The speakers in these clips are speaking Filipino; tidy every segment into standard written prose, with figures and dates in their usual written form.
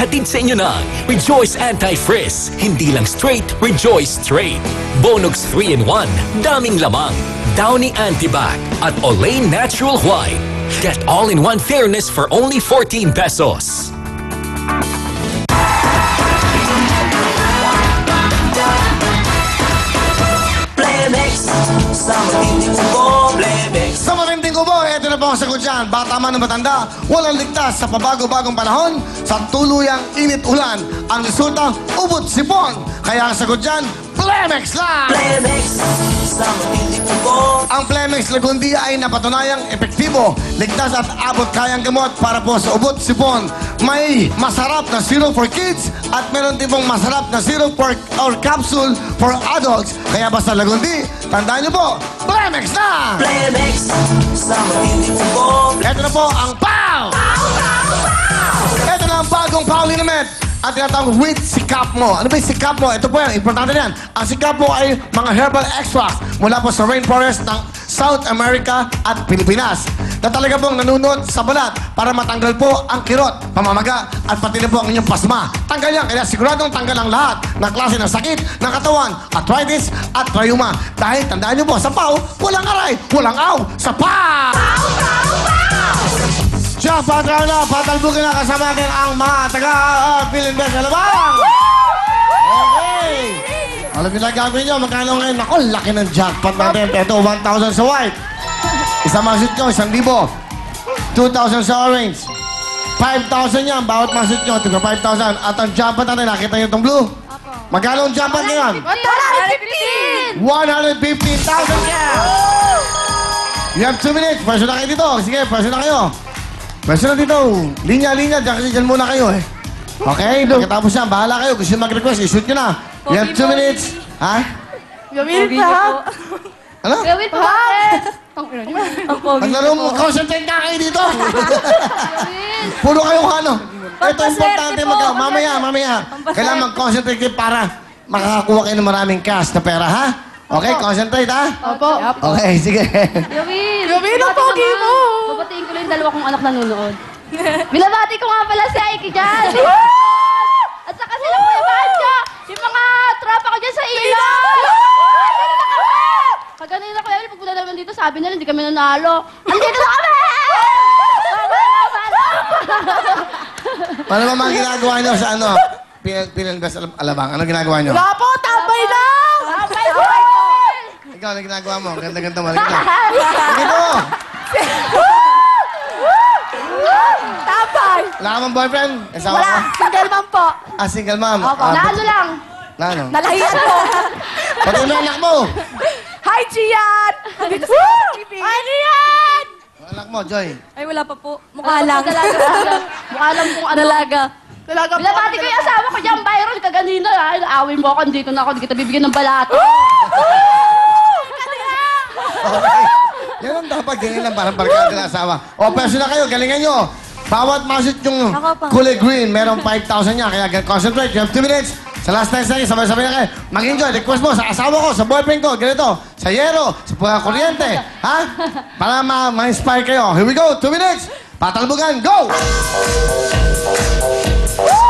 hatid sa inyo ng Rejoice Anti-Frizz. Hindi lang straight, Rejoice Straight. Bonox 3-in-1, daming lamang. Downy Antibac at Olay Natural White. Get all-in-one fairness for only 14 pesos. Sa matinding kubo, ito na po ang sagot dyan. Bata man o matanda, walang ligtas sa pabago-bagong panahon. Sa tuluyang init ulan, ang resulta, ubot sipon. Kaya ang sagot dyan, Plemex lang! Plemex, sa matinding kubo. Ang Plemex Lagundia ay napatunayang epektibo, ligtas at abot kayang gamot para po sa ubot sipon. May masarap na syrup for kids at meron din pong masarap na syrup or capsule for adults. Kaya basta Lagundi, tandaan niyo po, Plemex na! Plemex, sa matinding kubo. Ito na po ang POW! Ito na ang bagong POW liniment. Ang tinatawag with sikap mo. Ano ba yung sikap mo? Ito po yan, importante yan. Ang sikap mo ay mga herbal extracts mula po sa rainforest ng South America at Pilipinas na talaga pong nanunod sa balat para matanggal po ang kirot, pamamaga at pati na po ang inyong pasma. Tanggal yan, kaya siguradong tanggal ang lahat ng klase ng sakit ng katawan, arthritis at rheuma. Dahil tandaan niyo po, sa POW, walang aray, walang aw, sa POW! Siya, patraw na, patalbugin na kasama akin ang mga taga-Philippines Alabang! Okay! Alam niyo na gagawin niyo, magkano ngayon? Ako, laki ng jackpot natin. Ito, 1,000 sa white. Isang masit nyo, 1,000. 2,000 sa orange. 5,000 yan, bawat masit nyo, tiga 5,000. At ang jackpot natin, nakita niyo itong blue? Magkano ang jackpot ngayon? 115,000 yan! You have 2 minutes. Pwesto na kayo dito. Sige, pwesto na kayo. Pwesto na dito. Linya-linya. Diyan muna kayo eh. Okay? Pagkatapos yan, bahala kayo. Gusto nyo mag-request, i-shoot nyo na. You have 2 minutes. Ha? Gawin pa. Ano? Gawin pa. Maglaro mo. Concentrate na kayo dito. Puro kayong ano. Ito importante mamaya. Kailangan mag-concentrate kayo para makakakuha kayo ng maraming cash na pera, ha? Okay, concentrate, ha? Opo. Okay, sige. Gawin ang pogi mo. Babatiin ko lang yung dalawa kong anak nanonood. Binabati ko nga pala si Aiki dyan. At saka sila Kuya Banjo. Yung mga tropa ko dyan sa ilog. Kaganina Kuya Will, pagpunta naman dito, sabi nila hindi kami nanalo. Andito na kami! Paano ba mga ginagawa nyo sa ano? Pinanbas Alabang. Ano ginagawa nyo? Wala po, tambay lang! Tambay po! Ikaw, ano ginagawa mo? Ganda-ganda mo. Tingin mo! Tambay! Wala ka mong boyfriend? Asawa Wala, ka? single mom po. Ah, single mom. Opo, naano lang. Nano? Nalahiyan po. Pati yung anak mo. Hi, Gian! Dito sa TV. Hi, Gian! Anak mo, Joy. Ay, wala pa po. Mukha lang. Mukha lang pong ano. Dalaga. Binabati ko yung asawa ko dyan, Byron, kaganina. Ay, naawin mo ako, dito na ako, hindi kita bibigyan ng balato. Okay. Yan ang dapat. Ganyan lang. Parang barkada ng asawa. O, pwesto na kayo. Galingan nyo. Bawat masit yung kulay green, merong 5,000 niya. Kaya concentrate. You have 2 minutes. Sa last 10 seconds, sabay-sabay na kayo. Mag-enjoy. Request mo sa asawa ko, sa boyfriend ko, ganito. Sa yero, sa kuryente. Ha? Para ma-inspire kayo. Here we go. 2 minutes. Patalbugan. Go!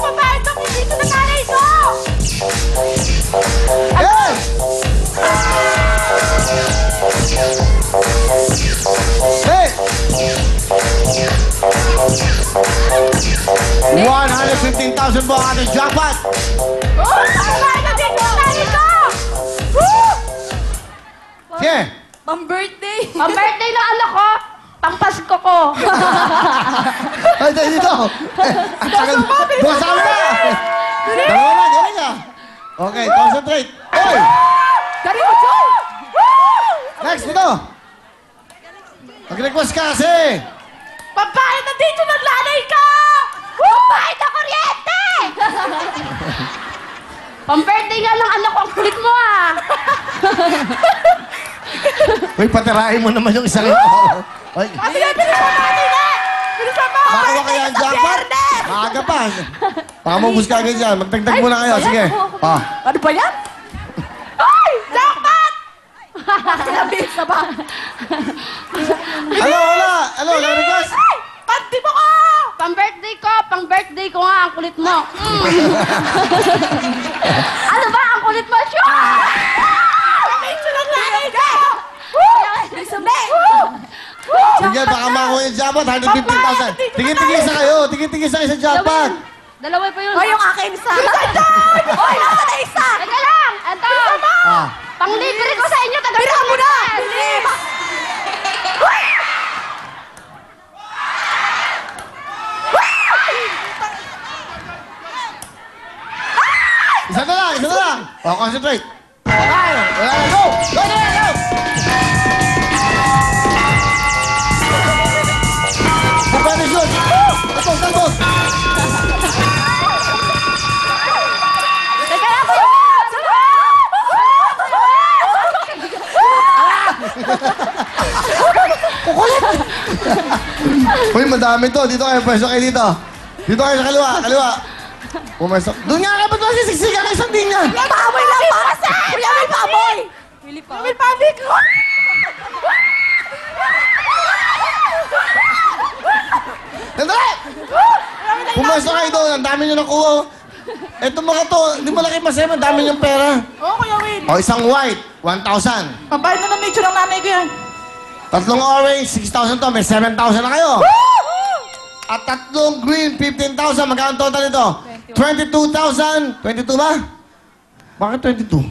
Babae ito, dito na nanay ko! Yes! Hey! 115,000 po ang ating jackpot. Babae ito, dito na nanay ko! Sige. Pang-birthday! Pang-birthday ng anak ko! Pang-Pasko ko! Ay, dito. Ang tagal. Bukasan mo na. Dalawa na, galing ka. Okay, concentrate. Oy! Dari mo, Joy! Next, dito. Mag-request ka kasi. Pagpahit na dito ng nanay ko! Pagpahit na kuryente! Pang-birthday nga ng anak ko, ang kulit mo ah! Uy, patirahin mo naman yung isang ito. Oy. Bilisan natin na! Bilisan mo! Makakuha kaya ang jackpot? Maaga pa. Baka mabus ka agad dyan. Magdagdag muna kayo. Sige. Ano ba yan? Ay! Jackpot! Sinabis na ba? Ano, wala? Ano, request? Ay! Panti mo ko! pang-birthday ko nga, ang kulit mo. Ano ba, ang kulit mo? Sure! Picture lang nanay ko! Sige, baka makuha yung jackpot, 150,000. Tingin-tingin kayo, tingin-tingin sa isang jackpot. Dalawa pa yun. O, yung akin isa. Oy, ako na isa. Teka lang! Ito! Panglibre ko sa inyo, Bira mo na! Isa na lang, isa na lang. O, concentrate. Okay, wala na, go! Go na, go! Pwede shoot! Tapos, tapos! Teka lang, kuya! Uy, madami to. Dito kayo, pwesto kayo dito. Dito kayo sa kaliwa, kaliwa. Pumasok. Doon nga kayo, ba't masisiksikan kayo sa linya? Paamoy lang pa kasi! Kuya Will, paamoy! Will, paamoy ko! Nandali! Pumasok kayo doon, ang dami nyo nakuha. Eto mga to, hindi malaki masema, ang dami nyong pera. Oo, Kuya Will. O, isang white, 1,000. Pambayad na ng medyo ng nanay ko yan. Tatlong orange, 6,000 to, may 7,000 na kayo. At tatlong green, 15,000. Magkano total ito? 22,000. 22 ba? Bakit 22?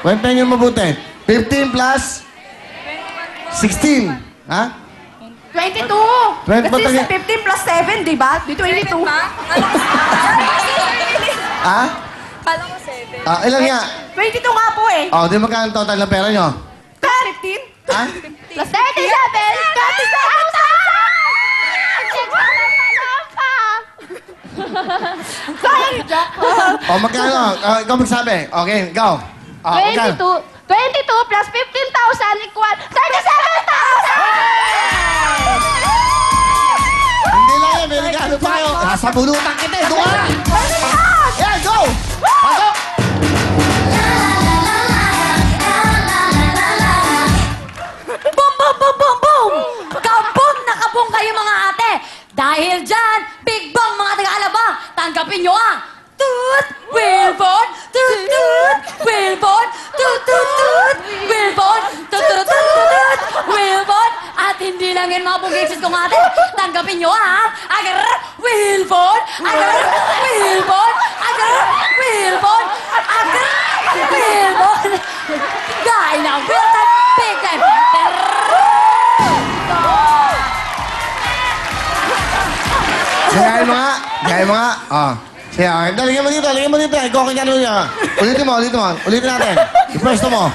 Kwenta nyo mabuti. 15 plus 16. Ha? 22. 20 Kasi ba sa 15 plus 7, di ba? Di 22. Ha? Kala ko 7. Ilan nga? 22 nga po eh. O, di magkano total na pera nyo? 15? Ha? Plus 37! 37,000! Sayang yung jackpot. O, magkano? Ikaw magsabi. Okay, go. O, magkano? 22 plus 15,000 equal 37,000! Hindi lang yan, may regalo pa kayo. Nasa bulutan kita eh, doon ka! Yan, go! Pasok! Boom, boom, boom, boom, boom! Kaboom na kaboom kayo mga ate! Dahil dyan, big bang mga taga-alabang, tanggapin nyo ang Toot! Wilbon! Toot! Toot! Wilbon! Toot! Toot! Toot! Wilbon! Toot! Toot! Toot! Toot! Wilbon! At hindi lang yan mga bugigsis kong ate, tanggapin nyo ang Agar! Wilbon! Agar! Wilbon! Agar! Wilbon! Agar! Wilbon! Gaya ng real time, big time! Gaya mo nga. Gaya mo nga. O. Sige, okay. Dalagyan mo dito. Ikaw kanya mo niya. Ulitin mo. Ulitin natin. Ipresto mo.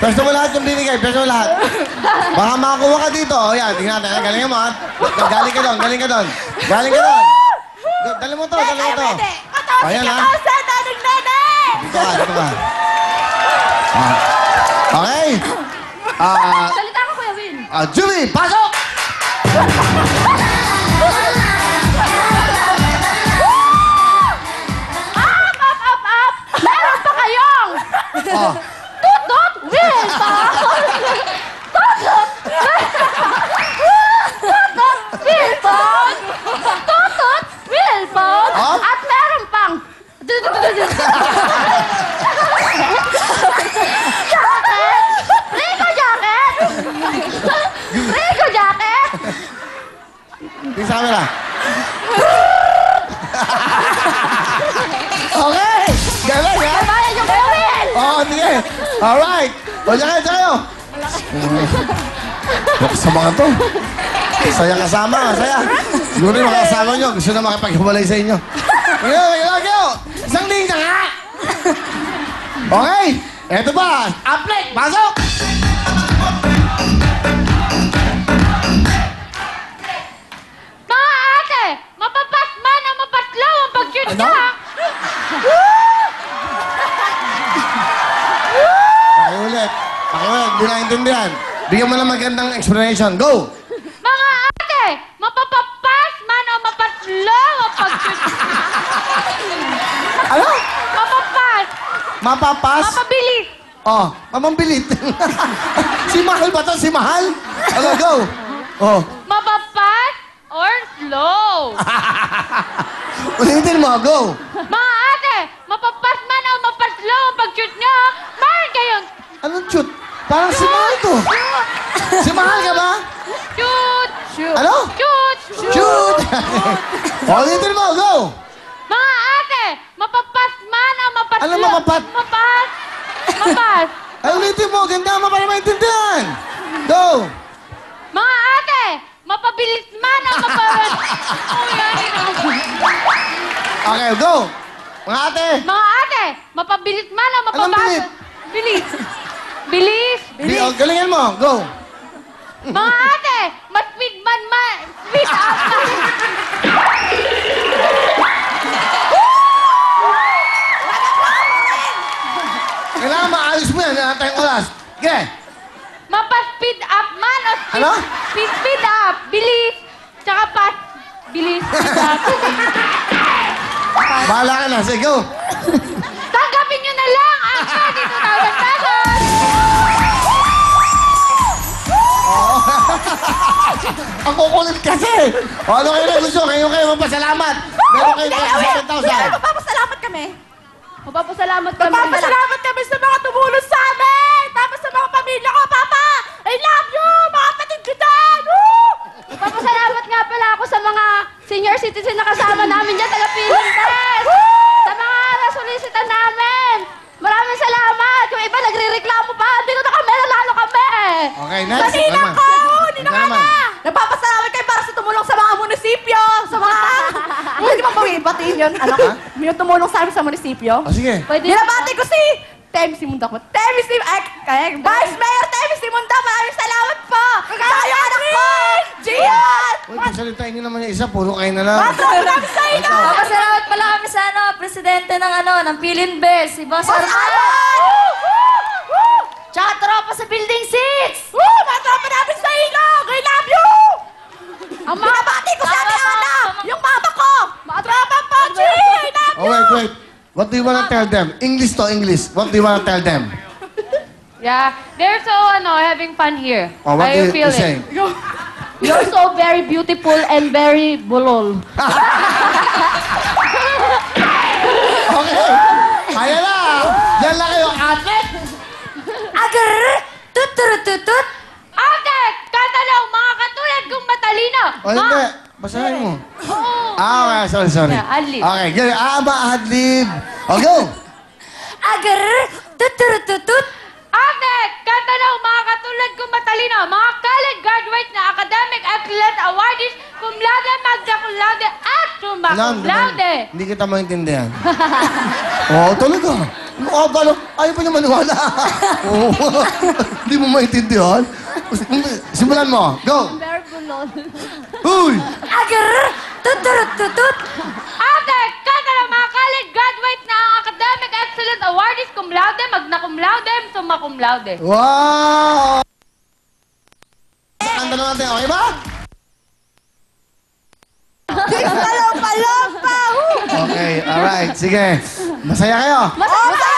Presto mo lahat yung binigay. Presto mo lahat. Baka makakuha ka dito. O yan, tingnan natin. Galingan mo ha. Galing ka doon. Dali mo to. Ayan ha. Dito ka. Okay. Salita ka, Kuya Win. Julie, pasok! Up! Meron pa kayong Oh. Tutut Wilbon! Tutut Wilbon! Tutut Wilbon! Oh? At meron pang jacket! Rico jacket! Tingin sa camera. Okay! Galing ha? Bayan yung Kuya Will! Oo, sige. Alright. O, dyan kayo. Bukas sa mga to. Saya kasama, saya. Siguro yung mga kasama nyo, gusto na makipaghiwalay sa inyo. Kayo. Isang linya nga. Okay. Eto ba? Applet, pasok! Mga ate, mapapas man o mapatlaw ang pag-shoot Ano? niya. Pakiulit. Hindi naintindihan. Bigyan mo ng magandang explanation. Go! Mga ate, mapapapas man o mapatlaw ang pag-shoot niya. Ano? Mapapas. Mapapas? Mapabilis. Oh, mamambilit. Si Mahal ba to? Si Mahal? Ano, go. Oh. Mapapas or mapaslow. Ulitin mo, go. Mga ate, mapapasman o mapaslow ang pag-shoot nyo. Mahal kayong Anong shoot? Parang si Mahal to. Si Mahal ka ba? shoot. Ano? Shoot. Shoot! Ulitin mo, go. Mga ate, mapapasman o mapaslow. Ano mapapat? Mapas. Ay, ulitin mo. Ganda mo para maintindihan. Go. Mga ate, mapabilis man o Okay, go. Mga ate. Mga ate, mapabilis man o Anong bilis? Bilis. Bilis. Galingan mo, go. Mga ate, speed up man. Kailangan maayos mo yan. Wala tayong oras. Okay. Mapa-speed up man o speed, Ano? speed up. Bilis. Tsaka bilis. Speed up. Bahala ka na. Sige, go. Tanggapin nyo na lang ang 22,000 pesos. Ang kukulit kasi. O, ano kayo na gusto? Kayo magpasalamat. Meron kayo Hindi, 7,000. magpapasalamat kami. Magpapasalamat kami. Magpapasalamat kami sa mga tumulong sa amin! Tapos sa mga pamilya ko, Papa! I love you! Mga kapatid ko dyan! Woo! Magpapasalamat nga pala ako sa mga senior citizen na kasama namin dyan sa Lapiling Test. Sa mga nasolicitan namin. Maraming salamat. Yung iba nagre-reklamo pa. Hindi ko na kami, nanalo kami. Okay, next. Sa ninang ko! Ninang Ano naman? Ana! Nagpapasalamat kayo para sa tumulong sa mga munisipyo! Sa mga... Pwede bang batiin yun? Ano? Yung tumulong sa amin sa munisipyo? O, sige. Pwede Binabati ko si Temi Simunda ko. Vice Mayor Temi Simunda, maraming salamat po! Sa yung anak ko! Gian! Uy, pasalitain niyo naman yung isa. Puro kayo na lang. Maraming sa inyo! Papasalamat pala kami sa presidente ng Philippine Best, si Boss Boss Arman. Arman! Tsaka tropa sa Building 6. Matropa namin sa ilog! I love you! Ang binabati ko sa ating anak! Yung mama ko! Matropa Pochi! I love Oh, wait. What do you wanna tell them? English to English. What do you wanna tell them? Yeah, they're so having fun here. Oh, what How do you you feeling? say? You're so very beautiful and very bulol. Okay. Kaya na. Yan lang kayo, ate. Agar! Tutut! Ate, katanong, mga katulad kong matalino. O, hindi. Basahin mo. Oo. Okay. Sorry. Yeah, adlib. Okay, good. Adlib. O, go. Agar! Tutut! Ate, katanong, mga katulad kong matalino, mga college graduates na academic excellence awardees, cum laude, magna cum laude, at summa cum laude. Hindi kita maintindihan. Oo, talaga. Ayaw pa niya maniwala. Oo. Hindi mo maintindihan. Simulan mo. Go. Very bulol. Uy! Agar! Tutut! Ate, katanong, mga college graduates na ang academic excellence awardees, cum laude, magna cum laude, summa cum laude. Wow! Kanta na natin, okay ba? Palompa! Okay, alright. Sige. Masaya kayo? Masaya!